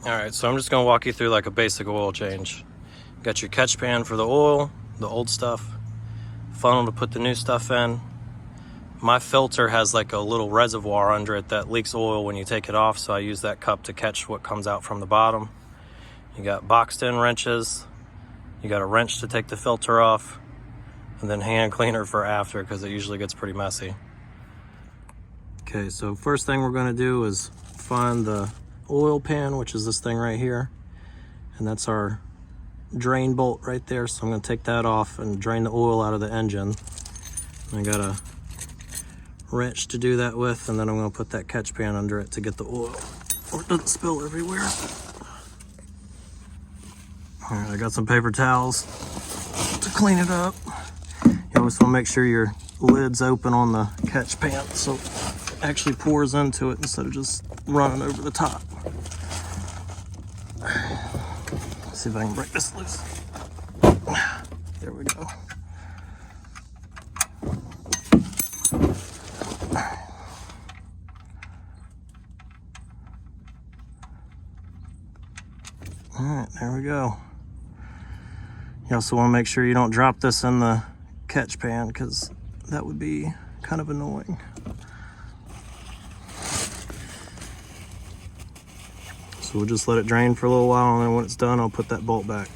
Alright, so I'm just going to walk you through like a basic oil change. Got your catch pan for the oil, the old stuff, funnel to put the new stuff in. My filter has like a little reservoir under it that leaks oil when you take it off, so I use that cup to catch what comes out from the bottom. You got boxed in wrenches, you got a wrench to take the filter off, and then hand cleaner for after because it usually gets pretty messy. Okay, so first thing we're going to do is find the oil pan, which is this thing right here, and that's our drain bolt right there. So I'm going to take that off and drain the oil out of the engine. I got a wrench to do that with, and then I'm going to put that catch pan under it to get the oil or it doesn't spill everywhere. All right, I got some paper towels to clean it up. You always want to make sure your lid's open on the catch pan so it actually pours into it instead of just running over the top. Let's see if I can break this loose. There we go. All right, there we go. You also want to make sure you don't drop this in the catch pan because that would be kind of annoying. So we'll just let it drain for a little while, and then when it's done, I'll put that bolt back.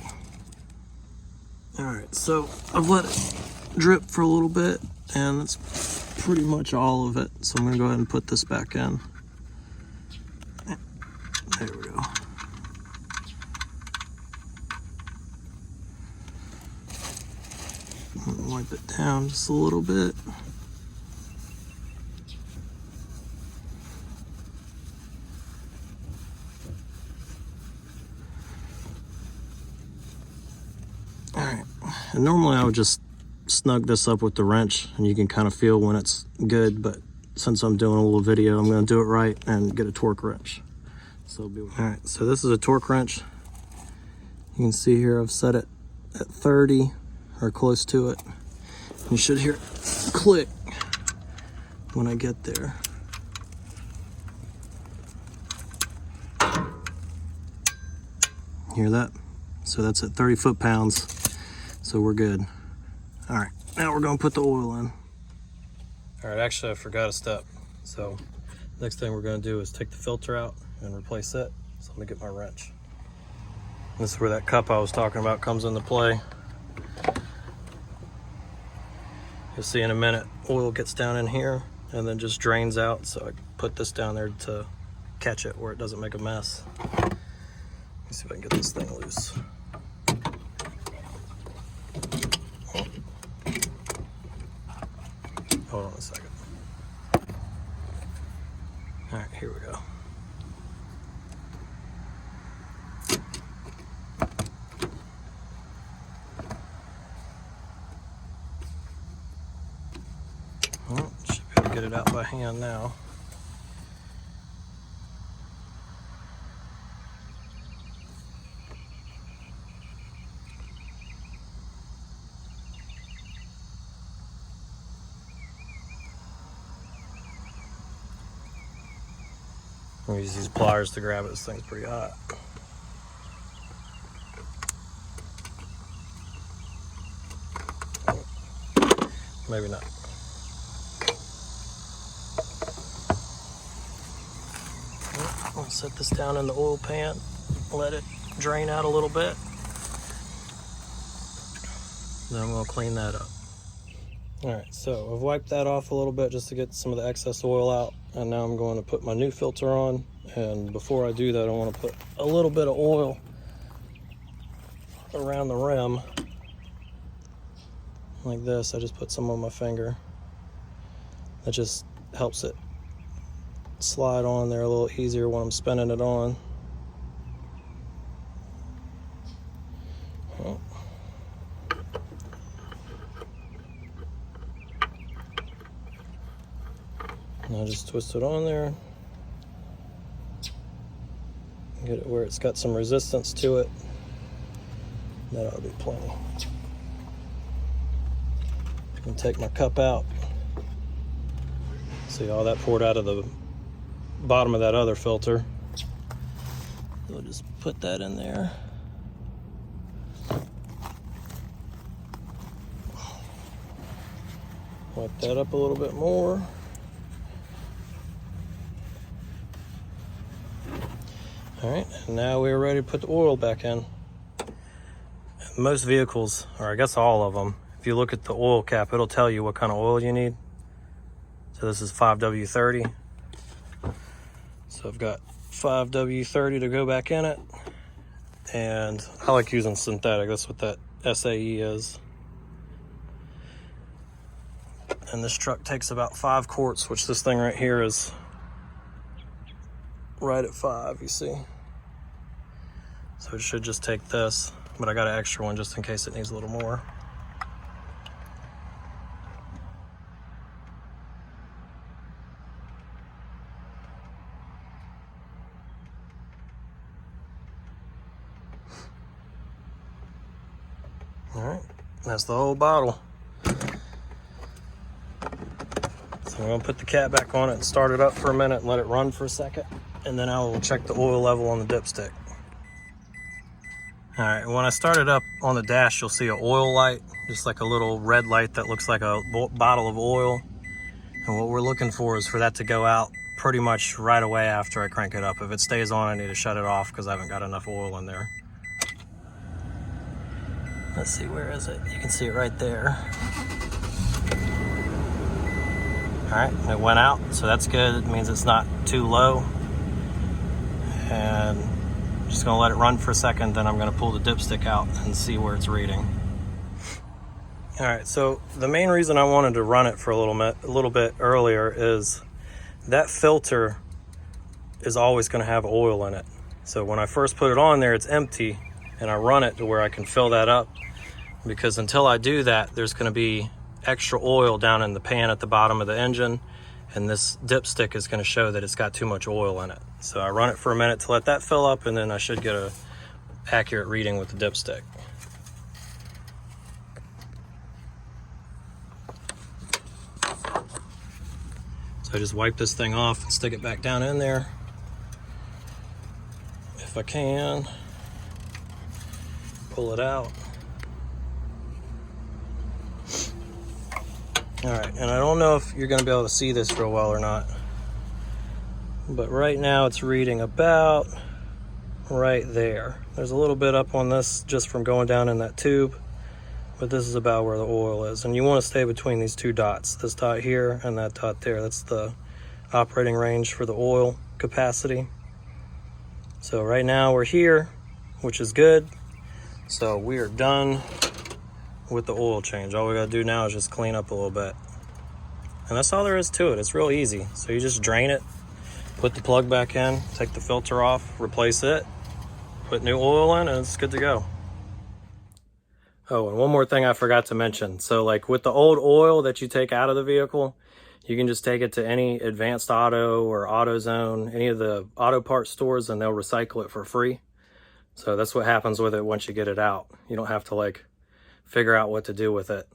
All right, so I've let it drip for a little bit, and that's pretty much all of it. So I'm gonna go ahead and put this back in. There we go. Wipe it down just a little bit. Alright, and normally I would just snug this up with the wrench and you can kind of feel when it's good, but since I'm doing a little video, I'm going to do it right and get a torque wrench. So alright, so this is a torque wrench. You can see here I've set it at 30 or close to it. You should hear it click when I get there. Hear that? So that's at 30 foot-pounds. So we're good. All right, now we're gonna put the oil in. All right, actually I forgot a step. So next thing we're gonna do is take the filter out and replace it. So let me get my wrench. This is where that cup I was talking about comes into play. You'll see in a minute, oil gets down in here and then just drains out. So I put this down there to catch it where it doesn't make a mess. Let me see if I can get this thing loose. Hold on a second. All right, here we go. Well, should be able to get it out by hand now. I'm gonna use these pliers to grab it. This thing's pretty hot. Maybe not. I'll set this down in the oil pan, let it drain out a little bit. Then I'm gonna clean that up. All right, so I've wiped that off a little bit just to get some of the excess oil out. And now I'm going to put my new filter on. And before I do that, I want to put a little bit of oil around the rim. Like this, I just put some on my finger. That just helps it slide on there a little easier when I'm spinning it on. Oh. And I just twist it on there. Get it where it's got some resistance to it. That ought to be plenty. And take my cup out. See all that poured out of the bottom of that other filter. We'll just put that in there. Wipe that up a little bit more. All right, now we're ready to put the oil back in. Most vehicles, or I guess all of them, if you look at the oil cap, it'll tell you what kind of oil you need. So this is 5W30. So I've got 5W30 to go back in it. And I like using synthetic, that's what that SAE is. And this truck takes about 5 quarts, which this thing right here is right at 5, you see. So it should just take this, but I got an extra one just in case it needs a little more. All right, that's the whole bottle. So I'm gonna put the cap back on it and start it up for a minute and let it run for a second. And then I will check the oil level on the dipstick. All right, when I start it up on the dash, you'll see an oil light, just like a little red light that looks like a bottle of oil. And what we're looking for is for that to go out pretty much right away after I crank it up. If it stays on, I need to shut it off because I haven't got enough oil in there. Let's see, where is it? You can see it right there. All right, it went out, so that's good. It means it's not too low. And I'm just gonna let it run for a second, then I'm gonna pull the dipstick out and see where it's reading. All right, so the main reason I wanted to run it for a little bit earlier is that filter is always gonna have oil in it. So when I first put it on there, it's empty, and I run it to where I can fill that up, because until I do that, there's gonna be extra oil down in the pan at the bottom of the engine, and this dipstick is gonna show that it's got too much oil in it. So I run it for a minute to let that fill up, and then I should get a accurate reading with the dipstick. So I just wipe this thing off and stick it back down in there if I can. Pull it out. All right, and I don't know if you're gonna be able to see this real well or not, but right now it's reading about right there. There's a little bit up on this just from going down in that tube, but this is about where the oil is. And you wanna stay between these two dots, this dot here and that dot there. That's the operating range for the oil capacity. So right now we're here, which is good. So we are done with the oil change. All we gotta do now is just clean up a little bit. And that's all there is to it. It's real easy. So you just drain it, put the plug back in, take the filter off, replace it, put new oil in, and it's good to go. Oh, and one more thing I forgot to mention. So like with the old oil that you take out of the vehicle, you can just take it to any Advanced Auto or AutoZone, any of the auto parts stores, and they'll recycle it for free. So that's what happens with it once you get it out. You don't have to like figure out what to do with it.